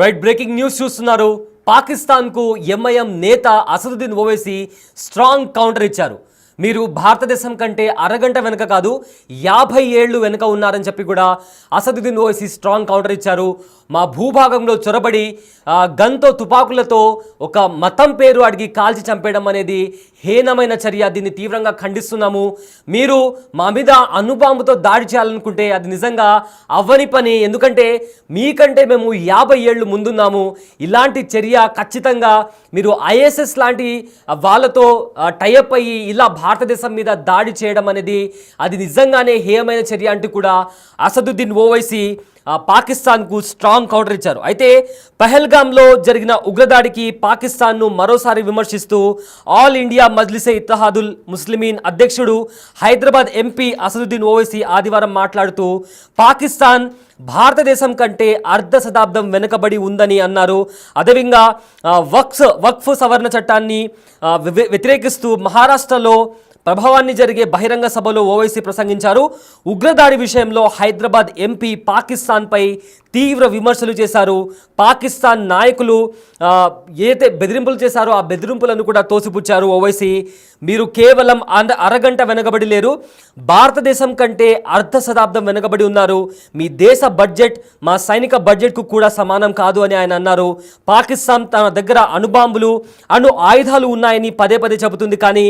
Right breaking news చూస్తున్నారు. పాకిస్తాన్కు MIM నేత అసదుద్దీన్ ఓవైసీ స్ట్రాంగ్ కౌంటర్ ఇచ్చారు. మీరు భారతదేశం కంటే అరగంట వెనుక కాదు 50 ఏళ్ళు వెనుక ఉన్నారని చెప్పి కూడా అసదుద్దీన్ ఓవైసీ స్ట్రాంగ్ కౌంటర్ ఇచ్చారు. మా భూభాగంలో చొరబడి గన్తో తుపాకులతో ఒక మతం పేరు అడిగి కాల్చి చంపేయడం అనేది హీనమైన చర్య. దీన్ని తీవ్రంగా ఖండిస్తున్నాము. మీరు మా మీద అణుబాంబుతో దాడి చేయాలనుకుంటే అది నిజంగా అవ్వని పని. ఎందుకంటే మీకంటే మేము 50 ఏళ్ళు ముందున్నాము. ఇలాంటి చర్య ఖచ్చితంగా మీరు ఐఎస్ఎస్ లాంటి వాళ్ళతో టైఅప్ అయ్యి ఇలా భారతదేశం మీద దాడి చేయడం అనేది అది నిజంగానే హేయమైన చర్య అంటూ కూడా అసదుద్దీన్ ఓవైసీ పాకిస్తాన్కు స్ట్రాంగ్ కౌంటర్ ఇచ్చారు. అయితే పహల్గామ్లో జరిగిన ఉగ్రదాడికి పాకిస్తాన్ను మరోసారి విమర్శిస్తూ ఆల్ ఇండియా మజ్లిసే ఇత్తహాదుల్ ముస్లిమీన్ అధ్యక్షుడు హైదరాబాద్ ఎంపీ అసదుద్దీన్ ఓవైసీ ఆదివారం మాట్లాడుతూ పాకిస్తాన్ భారతదేశం కంటే అర్ధ శతాబ్దం వెనుకబడి ఉందని అన్నారు. అదేవిధంగా వక్ఫ్ సవరణ చట్టాన్ని వ్యతిరేకిస్తూ మహారాష్ట్రలో ప్రభావాన్ని జరిగే బహిరంగ సభలో ఓవైసీ ప్రసంగించారు. ఉగ్రదాడి విషయంలో హైదరాబాద్ ఎంపీ పాకిస్తాన్పై తీవ్ర విమర్శలు చేశారు. పాకిస్తాన్ నాయకులు ఏదైతే బెదిరింపులు చేశారో ఆ బెదిరింపులను కూడా తోసిపుచ్చారు ఓవైసీ. మీరు కేవలం అరగంట వెనకబడి లేరు, భారతదేశం కంటే అర్ధ శతాబ్దం వెనకబడి ఉన్నారు. మీ దేశ బడ్జెట్ మా సైనిక బడ్జెట్కు కూడా సమానం కాదు అని ఆయన అన్నారు. పాకిస్తాన్ తన దగ్గర అణుబాంబులు ఆయుధాలు ఉన్నాయని పదే పదే చెబుతుంది. కానీ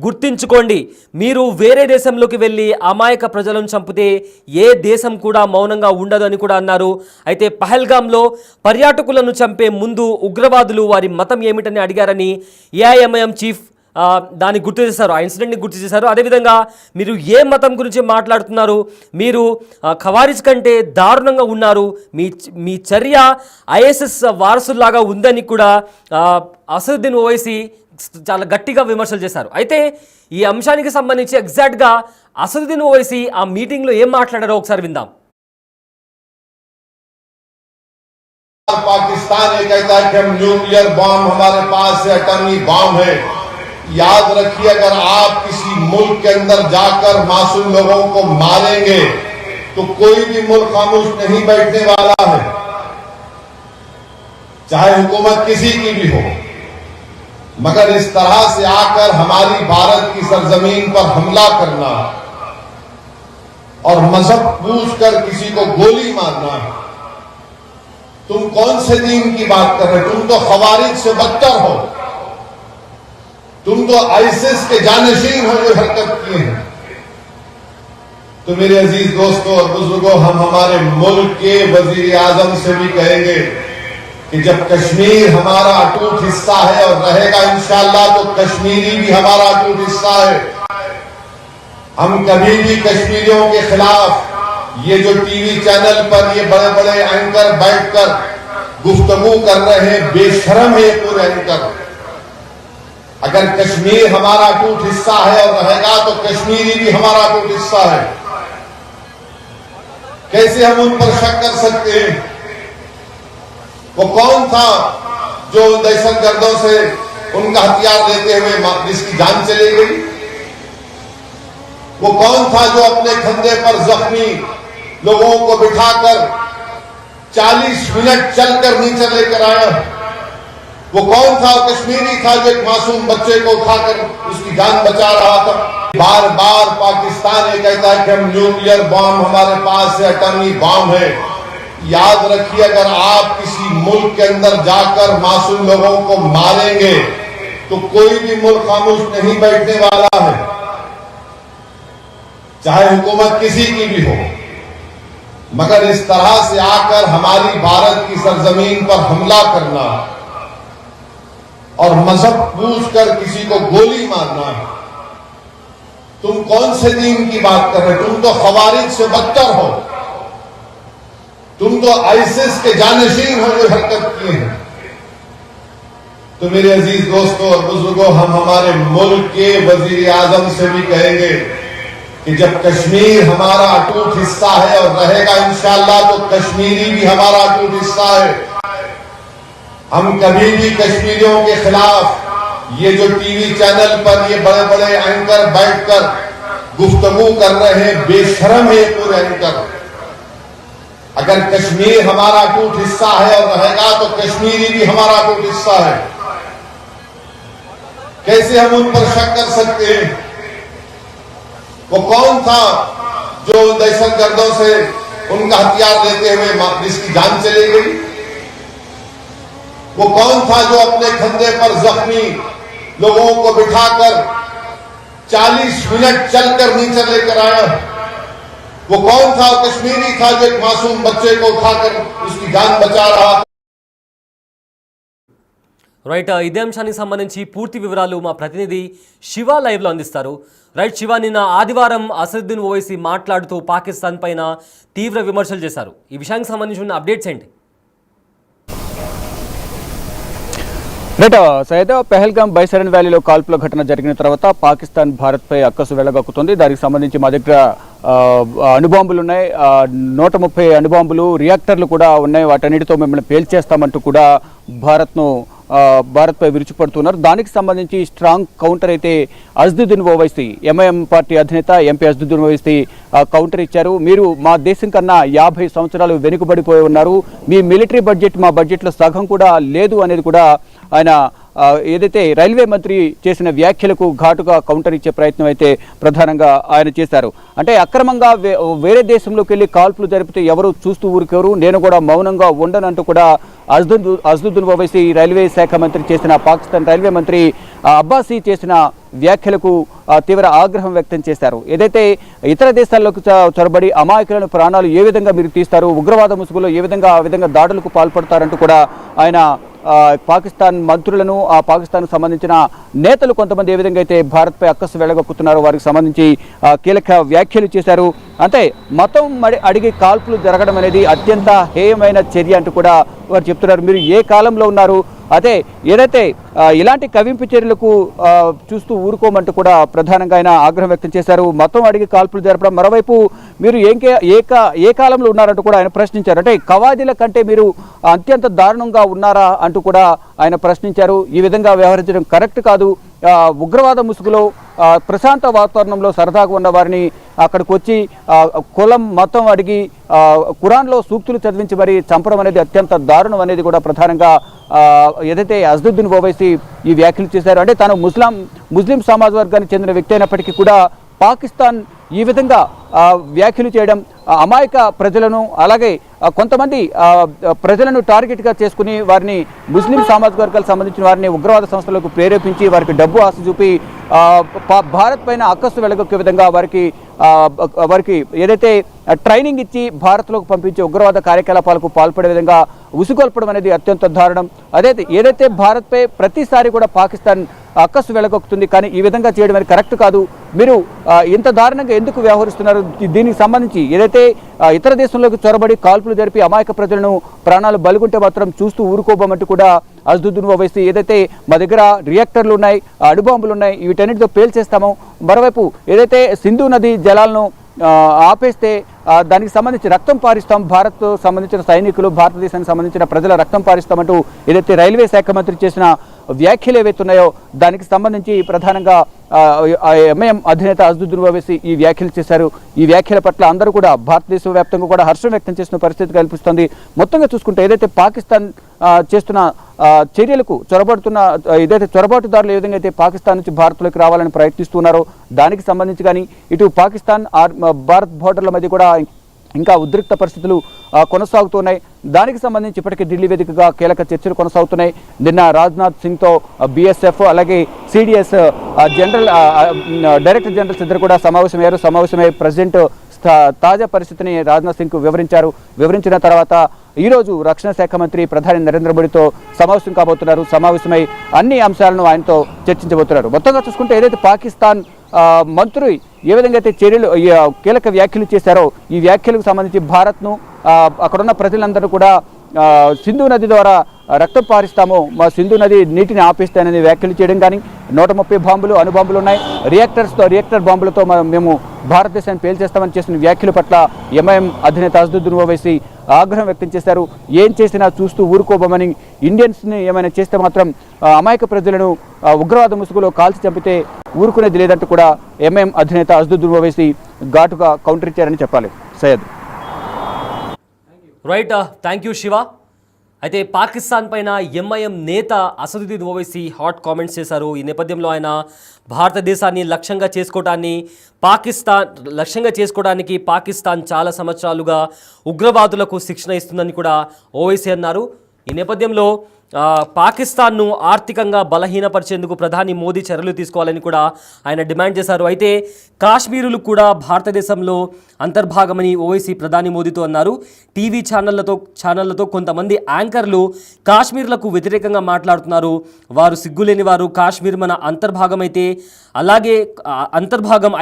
గుర్తించుకోండి, మీరు వేరే దేశంలోకి వెళ్ళి అమాయక ప్రజలను చంపితే ఏ దేశం కూడా మౌనంగా ఉండదు అని కూడా అన్నారు. అయితే పహల్గామ్లో పర్యాటకులను చంపే ముందు ఉగ్రవాదులు వారి మతం ఏమిటని అడిగారని ఏఐఎంఐఎం చీఫ్ దాన్ని గుర్తు చేశారు. ఆ ఇన్సిడెంట్ని గుర్తు చేశారు. అదేవిధంగా మీరు ఏ మతం గురించి మాట్లాడుతున్నారు, మీరు ఖవారిజ్ కంటే దారుణంగా ఉన్నారు, మీ చర్య ఐఎస్ఎస్ వారసుల్లాగా ఉందని కూడా అసదుద్దీన్ ఓవైసీ చాలా గట్టిగా విమర్శలు చేశారు. అయితే ఈ అంశానికి సంబంధించి ఎగ్జాక్ట్గా అసదుద్దీన్ ఓవైసీ ఆ మీటింగ్లో ఏం మాట్లాడారో ఒకసారి విందాం. पाकिस्तान ये कहता है कि हम न्यूक्लियर बॉम्ब हमारे पास है, एटॉमिक बॉम्ब है। याद रखिए, अगर आप किसी मुल्क के अंदर जाकर मासूम लोगों को मारेंगे तो कोई भी मुल्क खामोश नहीं बैठने वाला है, चाहे हुकूमत किसी की भी हो। मगर इस तरह से आकर हमारी भारत की सरजमीन पर हमला करना और मजहब पूछकर किसी को गोली मारना, तुम कौन से दीन की बात कर रहे हो? तुम तो खवारिज से बदतर हो, तुम तो आईसिस के जानशीन हो जो हरकत किए हैं। तो मेरे अजीज दोस्तों और बुजुर्गों, हम हमारे मुल्क के वजीर आजम से भी कहेंगे कि जब कश्मीर हमारा अटूट हिस्सा है और रहेगा इंशाअल्लाह, तो कश्मीरी भी हमारा अटूट हिस्सा है। हम कभी भी कश्मीरियों के खिलाफ ये जो टीवी चैनल पर ये बड़े बड़े एंकर बैठकर गुफ्तगू कर रहे हैं, बेशरम है पूरे एंकर। अगर कश्मीर हमारा अटूट हिस्सा है और रहेगा, तो कश्मीरी भी हमारा अटूट हिस्सा है। कैसे हम उन पर शक कर सकते हैं? वो कौन था जो दहशतगर्दों से उनका हथियार लेते हुए जिसकी जान चली गई? वो कौन था जो अपने कंधे पर जख्मी लोगों को बिठाकर 40 मिनट चलकर नीचे लेकर आया? वो कौन था? कश्मीरी था जो एक मासूम बच्चे को उठाकर उसकी जान बचा रहा था। बार बार पाकिस्तान ये कहता है कि हम न्यूक्लियर बॉम्ब हमारे पास है, एटॉमिक बॉम्ब है। याद रखिए, अगर आप किसी मुल्क के अंदर जाकर मासूम लोगों को मारेंगे तो कोई भी मुल्क खामोश नहीं बैठने वाला है, चाहे हुकूमत किसी की भी हो। मगर इस तरह से आकर हमारी भारत की सरजमीन पर हमला करना और मजहब पूछकर किसी को गोली मारना, तुम कौन से दीन की बात कर रहे हो? तुम तो खवारिज से बदतर हो, तुम तो आईसिस के जानशीन हो जो हरकत किए हैं। तो मेरे अजीज दोस्तों और बुजुर्गों, हम हमारे मुल्क के वजीर आजम से भी कहेंगे कि जब कश्मीर हमारा अटूट हिस्सा है और रहेगा इंशाअल्लाह, तो कश्मीरी भी हमारा अटूट हिस्सा है। हम कभी भी कश्मीरियों के खिलाफ ये जो टीवी चैनल पर ये बड़े बड़े एंकर बैठकर गुफ्तगू कर रहे हैं, बेशरम है पूरे एंकर। अगर कश्मीर हमारा अटूट हिस्सा है और रहेगा तो कश्मीरी भी हमारा अटूट हिस्सा है। कैसे हम उन पर शक कर सकते हैं? वो कौन था जो दहशतगर्दों से उनका हथियार लेते हुए जिसकी जान चली गई? वो कौन था जो अपने कंधे पर जख्मी लोगों को बिठाकर 40 मिनट चलकर नीचे लेकर आया? वो कौन था? कश्मीरी था जो एक मासूम बच्चे को उठाकर उसकी जान बचा रहा। రైట్, ఇదే అంశానికి సంబంధించి పూర్తి వివరాలు మా ప్రతినిధి శివ లైవ్లో అందిస్తారు. రైట్ శివ, నిన్న ఆదివారం అసదుద్దీన్ ఓవైసీ మాట్లాడుతూ పాకిస్తాన్ పైన తీవ్ర విమర్శలు చేశారు. ఈ విషయానికి సంబంధించి ఉన్న అప్డేట్స్ ఏంటి? రైట్ సైయద్, పెహల్గాం బైసరన్ వ్యాలీలో కాల్పుల ఘటన జరిగిన తర్వాత పాకిస్తాన్ భారత్పై అక్కసు వెళ్ళగక్కుతుంది. దానికి సంబంధించి మా దగ్గర అణుబాంబులు ఉన్నాయి, 130 అణుబాంబులు, రియాక్టర్లు కూడా ఉన్నాయి, వాటన్నిటితో మిమ్మల్ని పేల్చేస్తామంటూ కూడా భారత్పై విరుచుపడుతున్నారు. దానికి సంబంధించి స్ట్రాంగ్ కౌంటర్ అయితే అసదుద్దీన్ ఓవైసీ, ఎంఐఎం పార్టీ అధినేత ఎంపీ అసదుద్దీన్ ఓవైసీ కౌంటర్ ఇచ్చారు. మీరు మా దేశం కన్నా 50 సంవత్సరాలు వెనుకబడిపోయి ఉన్నారు, మీ మిలిటరీ బడ్జెట్ మా బడ్జెట్లో సగం కూడా లేదు అనేది కూడా ఆయన ఏదైతే రైల్వే మంత్రి చేసిన వ్యాఖ్యలకు ఘాటుగా కౌంటర్ ఇచ్చే ప్రయత్నం అయితే ప్రధానంగా ఆయన చేశారు. అంటే అక్రమంగా వేరే దేశంలోకి వెళ్ళి కాల్పులు జరిపితే ఎవరు చూస్తూ ఊరుకోరు, నేను కూడా మౌనంగా ఉండనంటూ కూడా అసదుద్దీన్ ఓవైసీ రైల్వే శాఖ మంత్రి చేసిన, పాకిస్తాన్ రైల్వే మంత్రి అబ్బాసీ చేసిన వ్యాఖ్యలకు తీవ్ర ఆగ్రహం వ్యక్తం చేశారు. ఏదైతే ఇతర దేశాల్లోకి చొరబడి అమాయకులను ప్రాణాలు ఏ విధంగా మీరు తీస్తారు, ఉగ్రవాద ముసుగులో ఆ విధంగా దాడులకు పాల్పడతారంటూ కూడా ఆయన పాకిస్తాన్ మంత్రులను, ఆ పాకిస్తాన్కు సంబంధించిన నేతలు కొంతమంది ఏ విధంగా అయితే భారత్పై అక్కసు వెళ్ళగొక్కుతున్నారో వారికి సంబంధించి కీలక వ్యాఖ్యలు చేశారు. అంటే మతం అడిగి కాల్పులు జరగడం అనేది అత్యంత హేయమైన చర్య అంటూ కూడా వారు చెప్తున్నారు. మీరు ఏ కాలంలో ఉన్నారు? అదే ఏదైతే ఇలాంటి కవింపు చర్యలకు చూస్తూ ఊరుకోమంటూ కూడా ప్రధానంగా ఆయన ఆగ్రహం వ్యక్తం చేశారు. మతం అడిగి కాల్పులు జరపడం, మరోవైపు మీరు ఏ కాలంలో ఉన్నారంటూ కూడా ఆయన ప్రశ్నించారు. అంటే కవాదీల కంటే మీరు అత్యంత దారుణంగా ఉన్నారా అంటూ కూడా ఆయన ప్రశ్నించారు. ఈ విధంగా వ్యవహరించడం కరెక్ట్ కాదు, ఉగ్రవాద ముసుగులో ప్రశాంత వాతావరణంలో సరదాగా ఉన్న వారిని అక్కడికి వచ్చి కులం మతం అడిగి ఖురాన్లో సూక్తులు చదివించి మరి చంపడం అనేది అత్యంత దారుణం అనేది కూడా ప్రధానంగా ఏదైతే అసదుద్దీన్ ఓవైసీ ఈ వ్యాఖ్యలు చేశారు. అంటే తాను ముస్లిం సమాజ వర్గానికి చెందిన వ్యక్తి అయినప్పటికీ కూడా పాకిస్తాన్ ఈ విధంగా వ్యాఖ్యలు చేయడం, అమాయక ప్రజలను అలాగే కొంతమంది ప్రజలను టార్గెట్గా చేసుకుని వారిని ముస్లిం సామాజిక వర్గాలకు సంబంధించిన వారిని ఉగ్రవాద సంస్థలకు ప్రేరేపించి వారికి డబ్బు ఆశ చూపి భారత్ పైన అక్కసు వెలగొక్కే విధంగా వారికి ఏదైతే ట్రైనింగ్ ఇచ్చి భారత్లోకి పంపించే ఉగ్రవాద కార్యకలాపాలకు పాల్పడే విధంగా ఉసుగొల్పడం అనేది అత్యంత దారుణం. ఏదైతే భారత్పై ప్రతిసారి కూడా పాకిస్తాన్ అక్కసు వెలగొక్కుతుంది, కానీ ఈ విధంగా చేయడం అనేది కరెక్ట్ కాదు. మీరు ఇంత దారుణంగా ఎందుకు వ్యవహరిస్తున్నారు? దీనికి సంబంధించి ఏదైతే ఇతర దేశంలోకి చొరబడి కాల్పులు జరిపి అమాయక ప్రజలను ప్రాణాలు బలిగుంటే మాత్రం చూస్తూ ఊరుకోబోమంటూ కూడా అసదుద్దీన్ ఓవైసీ ఏదైతే మా దగ్గర రియాక్టర్లు ఉన్నాయి, అణుబాంబులు ఉన్నాయి, వీటన్నిటితో పేల్చేస్తాము, మరోవైపు ఏదైతే సింధు నది జలాలను ఆపేస్తే దానికి సంబంధించి రక్తం పారిస్తాం, భారత్ సంబంధించిన సైనికులు, భారతదేశానికి సంబంధించిన ప్రజల రక్తం పారిస్తామంటూ ఏదైతే రైల్వే శాఖ మంత్రి చేసిన వ్యాఖ్యలు ఏవైతున్నాయో దానికి సంబంధించి ప్రధానంగా ఎంఐఎం అధినేత అసదుద్దీన్ ఓవైసీ ఈ వ్యాఖ్యలు చేశారు. ఈ వ్యాఖ్యల పట్ల అందరూ కూడా భారతదేశ వ్యాప్తంగా కూడా హర్షం వ్యక్తం చేసిన పరిస్థితి కల్పిస్తుంది. మొత్తంగా చూసుకుంటే ఏదైతే పాకిస్తాన్ చేస్తున్న చర్యలకు ఏదైతే చొరబాటుదారులు ఏ విధంగా అయితే పాకిస్తాన్ నుంచి భారత్లోకి రావాలని ప్రయత్నిస్తున్నారో దానికి సంబంధించి కానీ ఇటు పాకిస్తాన్ భారత్ బోర్డర్ల మధ్య కూడా ఇంకా ఉద్రిక్త పరిస్థితులు కొనసాగుతున్నాయి. దానికి సంబంధించి ఇప్పటికే ఢిల్లీ వేదికగా కీలక చర్చలు కొనసాగుతున్నాయి. నిన్న రాజ్నాథ్ సింగ్తో BSF అలాగే CDS డైరెక్టర్ జనరల్స్ ఇద్దరు కూడా సమావేశమై ప్రెసిడెంట్ తాజా పరిస్థితిని రాజ్నాథ్ సింగ్కు వివరించిన తర్వాత ఈరోజు రక్షణ శాఖ మంత్రి ప్రధాని నరేంద్ర మోడీతో సమావేశం కాబోతున్నారు. సమావేశమై అన్ని అంశాలను ఆయనతో చర్చించబోతున్నారు. మొత్తంగా చూసుకుంటే ఏదైతే పాకిస్తాన్ మంత్రి ఏ విధంగా అయితే కీలక వ్యాఖ్యలు చేశారో ఈ వ్యాఖ్యలకు సంబంధించి భారత్ను అక్కడున్న ప్రజలందరూ కూడా సింధు నది ద్వారా రక్తం పారిస్తాము, మా సింధు నది నీటిని ఆపేస్తానని వ్యాఖ్యలు చేయడం కానీ 130 బాంబులు అణుబాంబులు ఉన్నాయి, రియాక్టర్ బాంబులతో మేము భారతదేశాన్ని పేల్చేస్తామని చేసిన వ్యాఖ్యల పట్ల ఎంఐఎం అధినేత అసదుద్దీన్ ఓవైసీ ఆగ్రహం వ్యక్తం చేశారు. ఏం చేసినా చూస్తూ ఊరుకోబోమని, ఇండియన్స్ని ఏమైనా చేస్తే మాత్రం అమాయక ప్రజలను ఉగ్రవాద ముసుగులో కాల్చి చంపితే ఊరుకునేది లేదంటూ కూడా ఎంఐఎం అధినేత అసదుద్దీన్ ఓవైసీ ఘాటుగా కౌంటర్ ఇచ్చారని చెప్పాలి. Syed. Right, thank you Shiva. అయితే పాకిస్తాన్ పైన ఎంఐఎం నేత అసదుద్దీన్ ఓవైసీ హాట్ కామెంట్స్ చేశారు. ఈ నేపథ్యంలో ఆయన భారతదేశాన్ని లక్ష్యంగా చేసుకోవడానికి పాకిస్తాన్ చాలా సంవత్సరాలుగా ఉగ్రవాదులకు శిక్షణ ఇస్తుందని కూడా ఓవైసీ అన్నారు. ఈ నేపథ్యంలో పాకిస్తాన్ను ఆర్థికంగా బలహీనపరిచేందుకు ప్రధాని మోదీ చర్యలు తీసుకోవాలని కూడా ఆయన డిమాండ్ చేశారు. అయితే కాశ్మీరులు కూడా భారతదేశంలో అంతర్భాగమని ఓవైసీ ప్రధాని మోదీతో అన్నారు. టీవీ ఛానళ్లతో కొంతమంది యాంకర్లు కాశ్మీర్లకు వ్యతిరేకంగా మాట్లాడుతున్నారు. వారు సిగ్గులేని వారు. కాశ్మీర్ మన అంతర్భాగం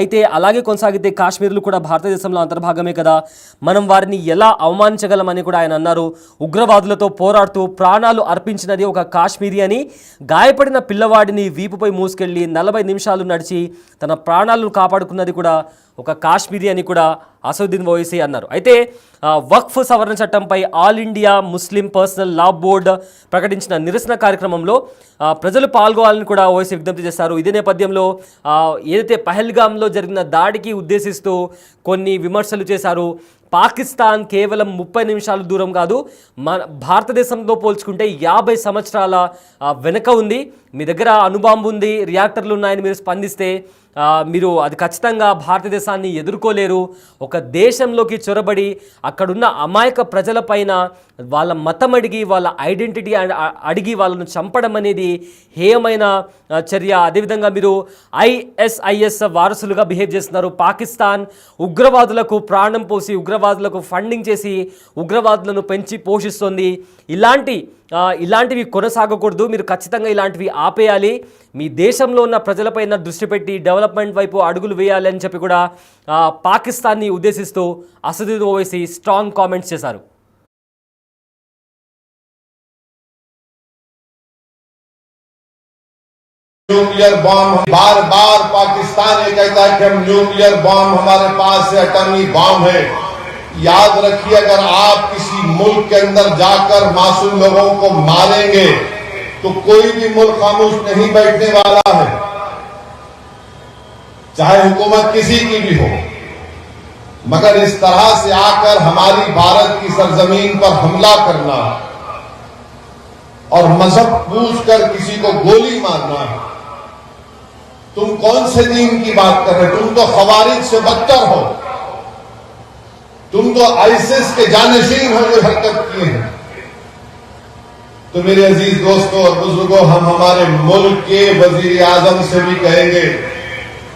అయితే అలాగే కొనసాగితే కాశ్మీర్లు కూడా భారతదేశంలో అంతర్భాగమే కదా, మనం వారిని ఎలా అవమానించగలమని కూడా ఆయన అన్నారు. ఉగ్రవాదులతో పోరాడుతూ ప్రాణాలు అర్పించినది ఒక కాశ్మీరీ అని, గాయపడిన పిల్లవాడిని వీపుపై మూసుకెళ్లి 40 నిమిషాలు నడిచి తన ప్రాణాలను కాపాడుకున్నది కూడా ఒక కాశ్మీరీ అని కూడా అసదుద్దీన్ ఓవైసీ అన్నారు. అయితే వక్ఫ్ సవరణ చట్టంపై ఆల్ ఇండియా ముస్లిం పర్సనల్ లా బోర్డు ప్రకటించిన నిరసన కార్యక్రమంలో ప్రజలు పాల్గొనాలని కూడా ఓవైసీ విజ్ఞప్తి చేశారు. ఇదే నేపథ్యంలో ఏదైతే పహల్గామ్లో జరిగిన దాడికి ఉద్దేశిస్తూ కొన్ని విమర్శలు చేశారు. పాకిస్తాన్ కేవలం 30 నిమిషాల దూరం కాదు, మన భారతదేశంతో పోల్చుకుంటే 50 సంవత్సరాల వెనక ఉంది. మీ దగ్గర అణుబాంబు ఉంది, రియాక్టర్లు ఉన్నాయని మీరు స్పందిస్తే మీరు అది ఖచ్చితంగా భారతదేశాన్ని ఎదుర్కోలేరు. ఒక దేశంలోకి చొరబడి అక్కడున్న అమాయక ప్రజలపైన వాళ్ళ మతం అడిగి, వాళ్ళ ఐడెంటిటీ అడిగి వాళ్ళను చంపడం అనేది హేయమైన చర్య. అదేవిధంగా మీరు ఐఎస్ఐఎస్ వారసులుగా బిహేవ్ చేస్తున్నారు. పాకిస్తాన్ ఉగ్రవాదులకు ప్రాణం పోసి, ఉగ్రవాదులకు ఫండింగ్ చేసి, ఉగ్రవాదులను పెంచి పోషిస్తోంది. ఇలాంటివి కొనసాగకూడదు. మీరు ఖచ్చితంగా ఇలాంటివి ఆపేయాలి. మీ దేశంలో ఉన్న ప్రజలపైన దృష్టి పెట్టి డెవలప్మెంట్ వైపు అడుగులు వేయాలి అని చెప్పి కూడా పాకిస్తాన్ని ఉద్దేశిస్తూ అసదుద్దీన్ ఓవైసీ స్ట్రాంగ్ కామెంట్స్ చేశారు. न्यूक्लियर बॉम्ब, बार बार पाकिस्तान ये कहता है कि हम न्यूक्लियर बॉम्ब हमारे पास है, एटॉमिक बॉम्ब है। याद रखिए, अगर आप किसी मुल्क के अंदर जाकर मासूम लोगों को मारेंगे तो कोई भी मुल्क खामोश नहीं बैठने वाला है, चाहे हुकूमत किसी की भी हो। मगर इस तरह से आकर हमारी भारत की सरजमीन पर हमला करना और मजहब पूछकर किसी को गोली मारना, तुम कौन से दीन की बात कर रहे हो? तुम तो खवारिज से बदतर हो, तुम तो आईसिस के जानशीन हो जो हरकत किए हैं। तो मेरे अजीज दोस्तों और बुजुर्गों, हम हमारे मुल्क के वजीर आजम से भी कहेंगे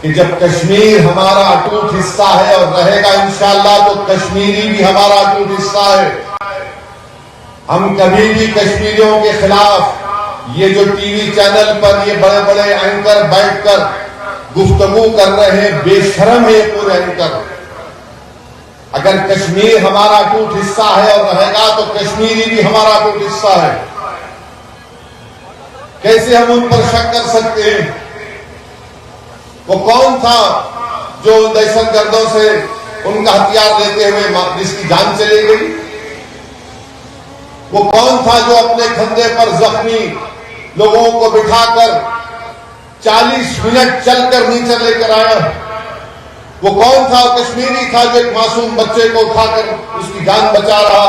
कि जब कश्मीर हमारा अटूट हिस्सा है और रहेगा इंशाअल्लाह, तो कश्मीरी भी हमारा अटूट हिस्सा है। हम कभी भी कश्मीरियों के खिलाफ ये जो टीवी चैनल पर ये बड़े बड़े एंकर बैठकर गुफ्तगू कर रहे हैं, बेशरम है पूरे एंकर। अगर कश्मीर हमारा अटूट हिस्सा है और रहेगा, तो कश्मीरी भी हमारा अटूट हिस्सा है। कैसे हम उन पर शक कर सकते हैं? वो कौन था जो दहशतगर्दों से उनका हथियार लेते हुए जिसकी जान चली गई? वो कौन था जो अपने कंधे पर जख्मी लोगों को बिठाकर 40 मिनट चलकर नीचे लेकर आया? वो कौन था? कश्मीरी था जो एक मासूम बच्चे को उठाकर उसकी जान बचा रहा।